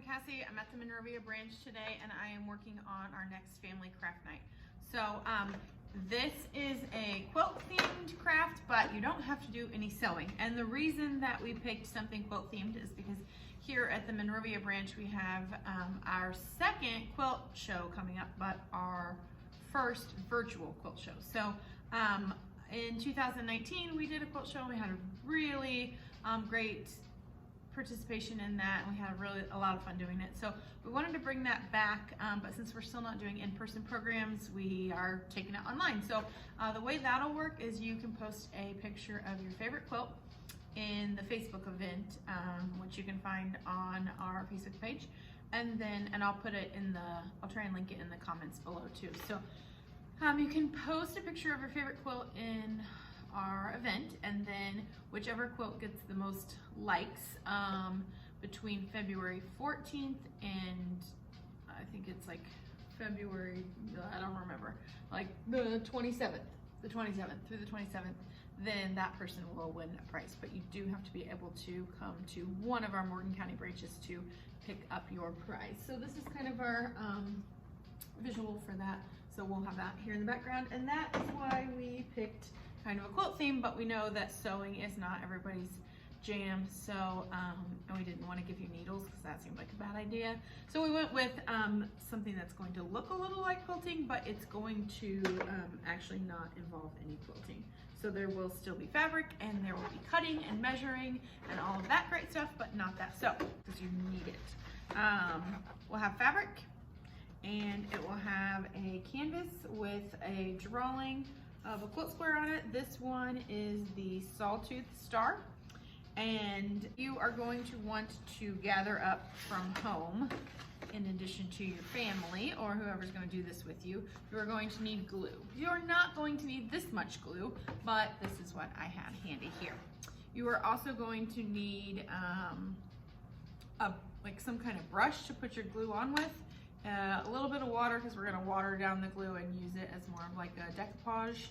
Cassie. I'm at the Monrovia branch today and I am working on our next family craft night. So this is a quilt themed craft, but you don't have to do any sewing. And the reason that we picked something quilt themed is because here at the Monrovia branch we have our second quilt show coming up, but our first virtual quilt show. So in 2019 we did a quilt show and we had a really great participation in that, and we had a lot of fun doing it. So we wanted to bring that back, but since we're still not doing in-person programs, we are taking it online. So the way that'll work is you can post a picture of your favorite quilt in the Facebook event, which you can find on our Facebook page, and I'll put it in I'll try and link it in the comments below too. So you can post a picture of your favorite quilt in our event, and then whichever quilt gets the most likes between February 14th and I think it's like February, I don't remember, like the 27th through the 27th, then that person will win a prize. But you do have to be able to come to one of our Morgan County branches to pick up your prize. So this is kind of our visual for that. So we'll have that here in the background, and that is why we picked kind of a quilt theme, but we know that sewing is not everybody's jam. So and we didn't want to give you needles because that seemed like a bad idea. So we went with something that's going to look a little like quilting, but it's going to actually not involve any quilting. So there will still be fabric, and there will be cutting and measuring and all of that great stuff, but not that sew, because you need it. We'll have fabric, and it will have a canvas with a drawing of a quilt square on it. This one is the Sawtooth Star, and you are going to want to gather up from home, in addition to your family or whoever's going to do this with you. You are going to need glue. You're not going to need this much glue, but this is what I had handy here. You are also going to need like some kind of brush to put your glue on with, a little bit of water because we're going to water down the glue and use it as more of like a decoupage.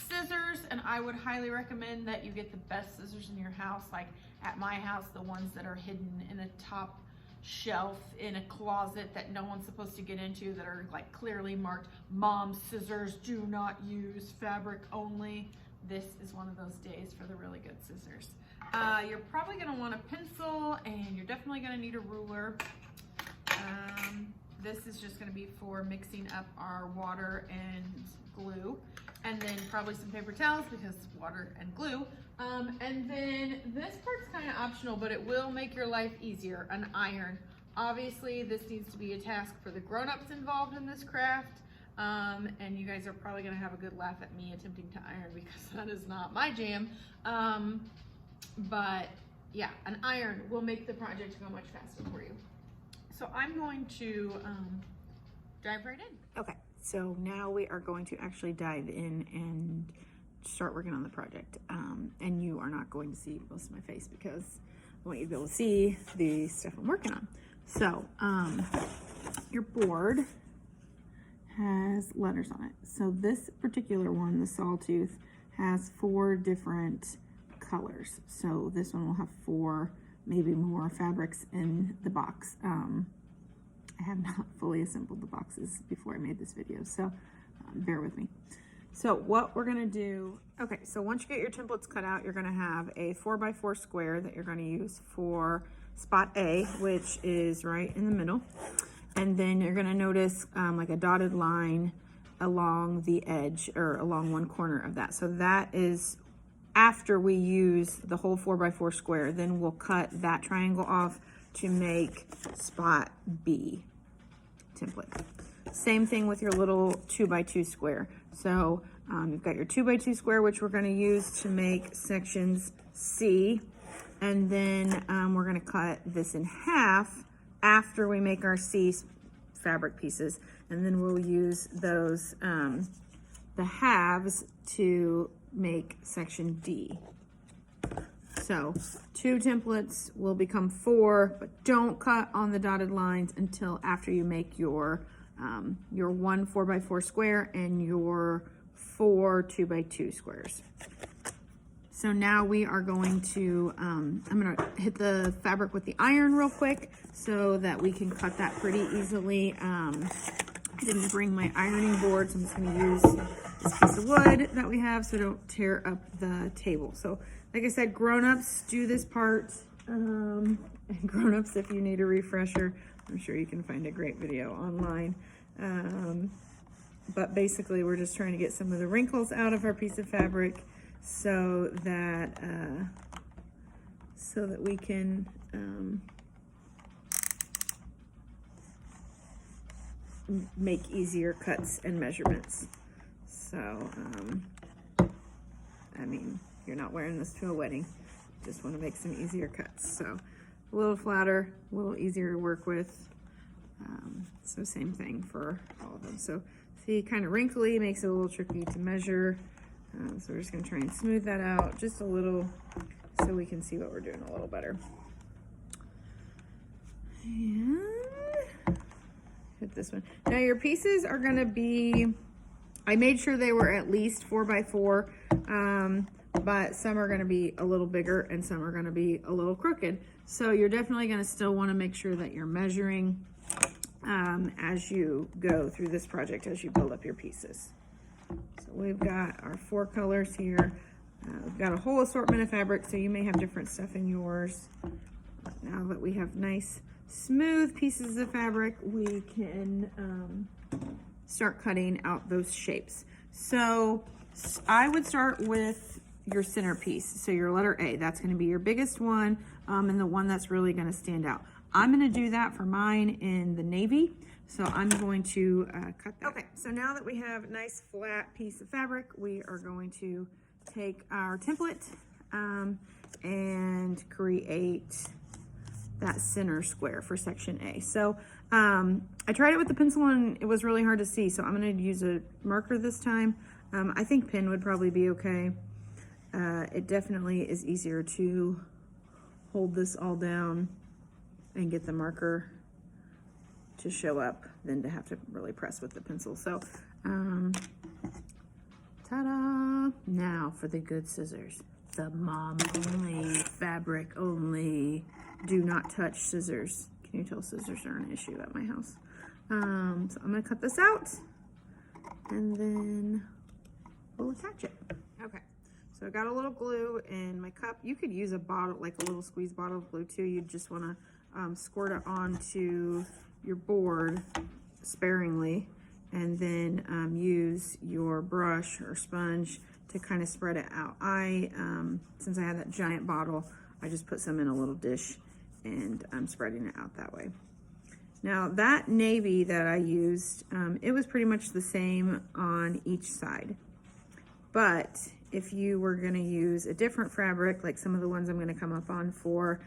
Scissors, and I would highly recommend that you get the best scissors in your house. Like at my house, the ones that are hidden in a top shelf in a closet that no one's supposed to get into, that are like clearly marked "Mom scissors, do not use, fabric only." This is one of those days for the really good scissors. You're probably going to want a pencil, and you're definitely going to need a ruler. This is just going to be for mixing up our water and glue, and then probably some paper towels because water and glue. And then this part's kind of optional, but it will make your life easier: an iron. Obviously, this needs to be a task for the grown-ups involved in this craft, and you guys are probably going to have a good laugh at me attempting to iron because that is not my jam. But yeah, an iron will make the project go much faster for you. So I'm going to dive right in. Okay, so now we are going to actually dive in and start working on the project. And you are not going to see most of my face because I want you to be able to see the stuff I'm working on. So your board has letters on it. So this particular one, the Sawtooth, has 4 different colors. So this one will have 4, maybe more fabrics in the box. I have not fully assembled the boxes before I made this video, so bear with me. So what we're gonna do, okay, so once you get your templates cut out, you're gonna have a 4x4 square that you're gonna use for spot A, which is right in the middle. And then you're gonna notice like a dotted line along the edge, or along one corner of that. So that is after we use the whole 4x4 square. Then we'll cut that triangle off to make spot B template. Same thing with your little 2x2 square. So you've got your 2x2 square, which we're going to use to make sections C, and then we're going to cut this in half after we make our C fabric pieces, and then we'll use those the halves to make section D. So 2 templates will become 4, but don't cut on the dotted lines until after you make your 1 4x4 square and your 4 2x2 squares. So now we are going to, I'm gonna hit the fabric with the iron real quick so that we can cut that pretty easily. I didn't bring my ironing board, so I'm just gonna use this piece of wood that we have so don't tear up the table. So like I said, grown-ups do this part. And grown-ups, if you need a refresher, I'm sure you can find a great video online. But basically we're just trying to get some of the wrinkles out of our piece of fabric so that we can make easier cuts and measurements. So I mean, you're not wearing this to a wedding, just want to make some easier cuts. So a little flatter, a little easier to work with. So same thing for all of them. So see, kind of wrinkly, makes it a little tricky to measure. So we're just gonna try and smooth that out just a little so we can see what we're doing a little better. And hit this one. Now your pieces are gonna be, I made sure they were at least 4x4, but some are gonna be a little bigger and some are gonna be a little crooked. So you're definitely gonna still wanna make sure that you're measuring as you go through this project, as you build up your pieces. So we've got our 4 colors here. We've got a whole assortment of fabric, so you may have different stuff in yours. But now that we have nice, smooth pieces of fabric, we can start cutting out those shapes. So I would start with your centerpiece. So your letter A, that's gonna be your biggest one, and the one that's really gonna stand out. I'm gonna do that for mine in the navy. So I'm going to cut that. Okay, so now that we have a nice flat piece of fabric, we are going to take our template and create that center square for section A. So I tried it with the pencil and it was really hard to see, so I'm gonna use a marker this time. I think pen would probably be okay. It definitely is easier to hold this all down and get the marker to show up than to have to really press with the pencil. So, ta-da! Now for the good scissors. The mom only, fabric only, do not touch scissors. Can you tell scissors are an issue at my house? So I'm gonna cut this out and then we'll attach it. Okay, so I got a little glue in my cup. You could use a bottle, like a little squeeze bottle of glue too. You just wanna squirt it onto your board sparingly and then use your brush or sponge to kind of spread it out. Since I had that giant bottle, I just put some in a little dish and I'm spreading it out that way. Now that navy that I used, it was pretty much the same on each side. But if you were gonna use a different fabric, like some of the ones I'm gonna come up on for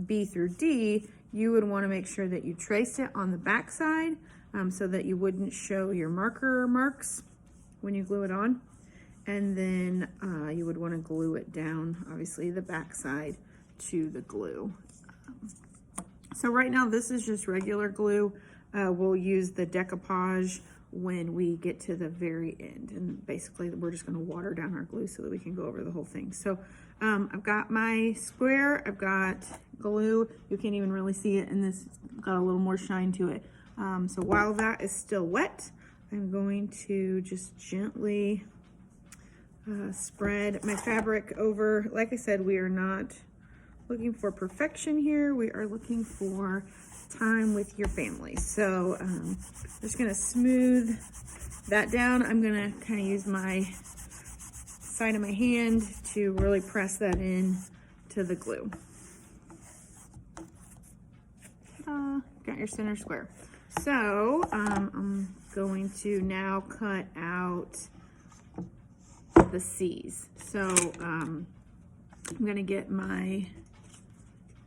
B through D, you would want to make sure that you traced it on the back side so that you wouldn't show your marker marks when you glue it on. And then you would want to glue it down, obviously the back side to the glue. So right now this is just regular glue. We'll use the decoupage when we get to the very end. And basically we're just going to water down our glue so that we can go over the whole thing. So I've got my square, I've got glue. You can't even really see it, and this got a little more shine to it. So while that is still wet, I'm going to just gently spread my fabric over. Like I said, we are not looking for perfection here. We are looking for time with your family. So I'm just gonna smooth that down. I'm gonna kind of use my side of my hand to really press that in to the glue. Got your center square. So I'm going to now cut out the C's. So I'm gonna get my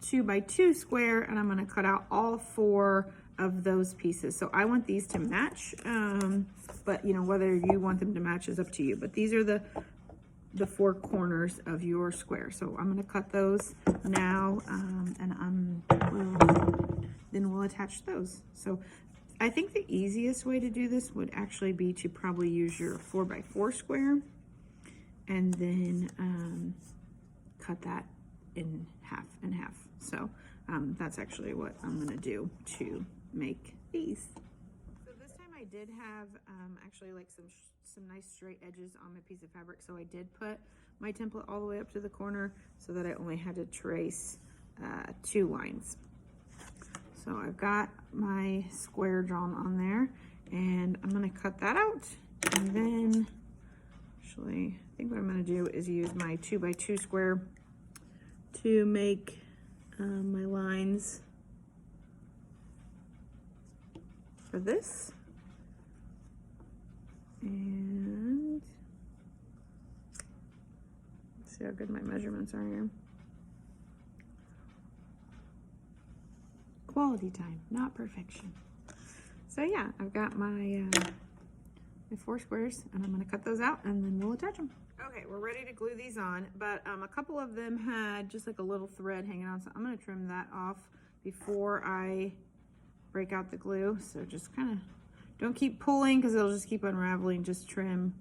2x2 square and I'm gonna cut out all 4 of those pieces. So I want these to match, but you know, whether you want them to match is up to you. But these are the 4 corners of your square. So I'm gonna cut those now, and then we'll attach those. So I think the easiest way to do this would actually be to probably use your 4x4 square and then cut that in half and half. So that's actually what I'm gonna do to make these. So this time I did have actually like some nice straight edges on my piece of fabric. So I did put my template all the way up to the corner so that I only had to trace 2 lines. So I've got my square drawn on there, and I'm gonna cut that out. And then, actually, I think what I'm gonna do is use my 2x2 square to make my lines for this. And let's see how good my measurements are here. Quality time, not perfection. So yeah, I've got my 4 squares, and I'm gonna cut those out and then we'll attach them. Okay, we're ready to glue these on, but a couple of them had just like a little thread hanging on, so I'm gonna trim that off before I break out the glue. So just kind of don't keep pulling because it'll just keep unraveling. Just trim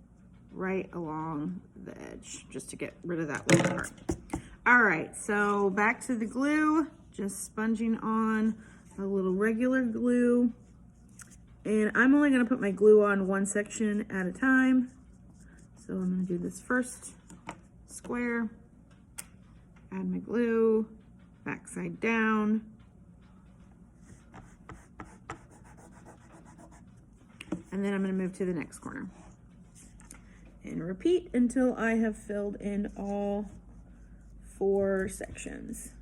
right along the edge just to get rid of that little part. All right, so back to the glue. Just sponging on a little regular glue. And I'm only gonna put my glue on one section at a time. So I'm gonna do this first square, add my glue, backside down. And then I'm gonna move to the next corner. And repeat until I have filled in all 4 sections.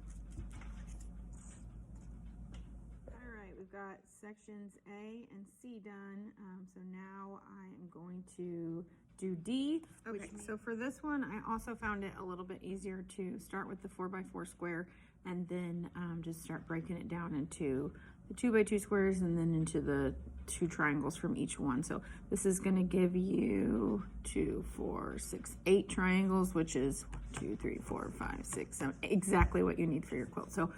Got sections A and C done, so now I am going to do D. Okay, so for this one, I also found it a little bit easier to start with the 4x4 square and then just start breaking it down into the 2x2 squares and then into the 2 triangles from each one. So this is going to give you 2, 4, 6, 8 triangles, which is 1, 2, 3, 4, 5, 6, 7, exactly what you need for your quilt. So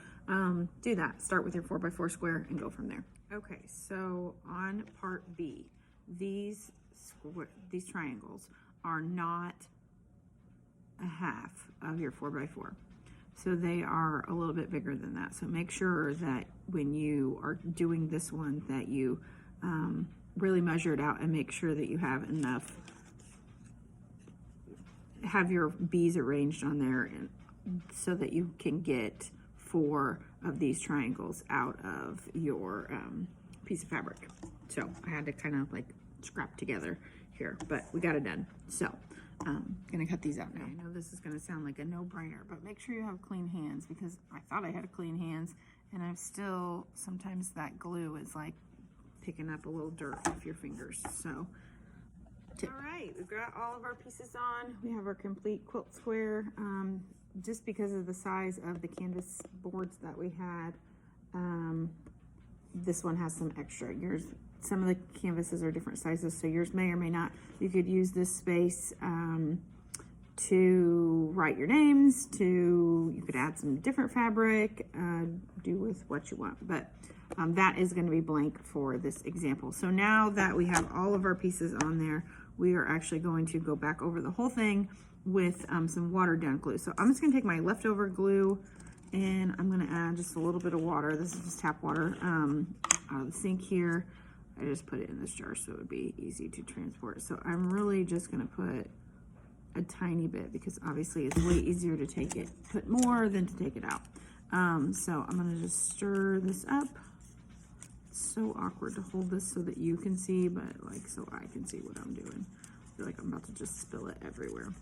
do that. Start with your 4x4 square and go from there. Okay, so on part B, these triangles are not a half of your 4x4. So they are a little bit bigger than that. So make sure that when you are doing this one that you really measure it out and make sure that you have enough, have your B's arranged on there and so that you can get 4 of these triangles out of your piece of fabric. So I had to kind of like scrap together here, but we got it done. So I'm gonna cut these out now. I know this is gonna sound like a no-brainer, but make sure you have clean hands because I thought I had clean hands and I'm still, sometimes that glue is like picking up a little dirt off your fingers. So all right, we've got all of our pieces on. We have our complete quilt square. Just because of the size of the canvas boards that we had, this one has some extra. Some of the canvases are different sizes, so yours may or may not. You could use this space to write your names, you could add some different fabric, do with what you want, but that is going to be blank for this example. So now that we have all of our pieces on there, we are actually going to go back over the whole thing with some watered down glue. So I'm just gonna take my leftover glue and I'm gonna add just a little bit of water. This is just tap water out of the sink here. I just put it in this jar so it would be easy to transport. So I'm really just gonna put a tiny bit because obviously it's way easier to put more than to take it out. So I'm gonna just stir this up. It's so awkward to hold this so that you can see, but like so I can see what I'm doing. I feel like I'm about to just spill it everywhere.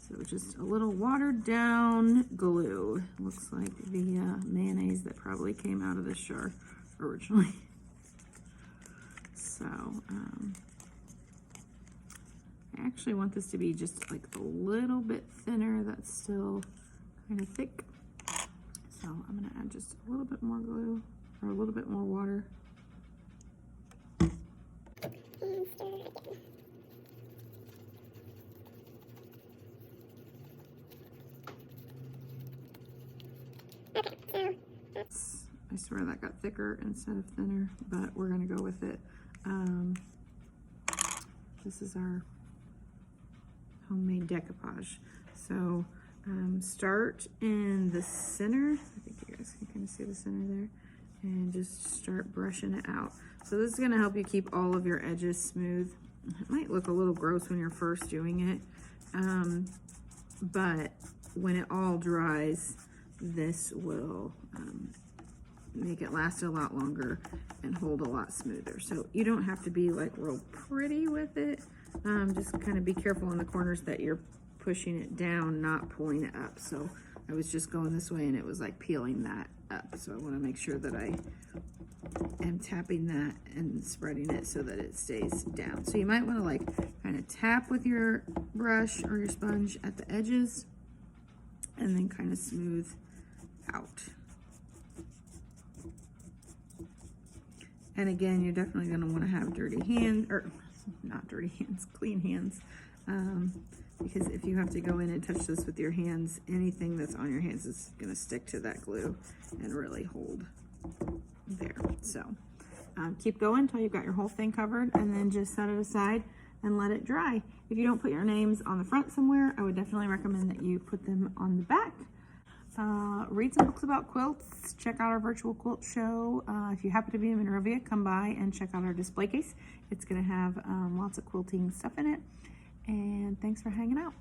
So just a little watered down glue. Looks like the mayonnaise that probably came out of this jar originally. So I actually want this to be just like a little bit thinner. That's still kind of thick. So I'm gonna add just a little bit more glue or a little bit more water. I swear that got thicker instead of thinner, but we're gonna go with it. This is our homemade decoupage. So start in the center. I think you guys can kind of see the center there, and just start brushing it out. So this is going to help you keep all of your edges smooth. It might look a little gross when you're first doing it, but when it all dries, this will make it last a lot longer and hold a lot smoother. So you don't have to be like real pretty with it. Just kind of be careful in the corners that you're pushing it down, not pulling it up. So I was just going this way and it was like peeling that up. So I want to make sure that I am tapping that and spreading it so that it stays down. So you might want to like kind of tap with your brush or your sponge at the edges and then kind of smooth out. And again, you're definitely going to want to have dirty hands, or not dirty hands, clean hands, because if you have to go in and touch this with your hands, anything that's on your hands is going to stick to that glue and really hold there. So keep going until you've got your whole thing covered, and then just set it aside and let it dry. If you don't put your names on the front somewhere, I would definitely recommend that you put them on the back. Read some books about quilts, check out our virtual quilt show. If you happen to be in Monrovia, come by and check out our display case. It's going to have lots of quilting stuff in it. And thanks for hanging out.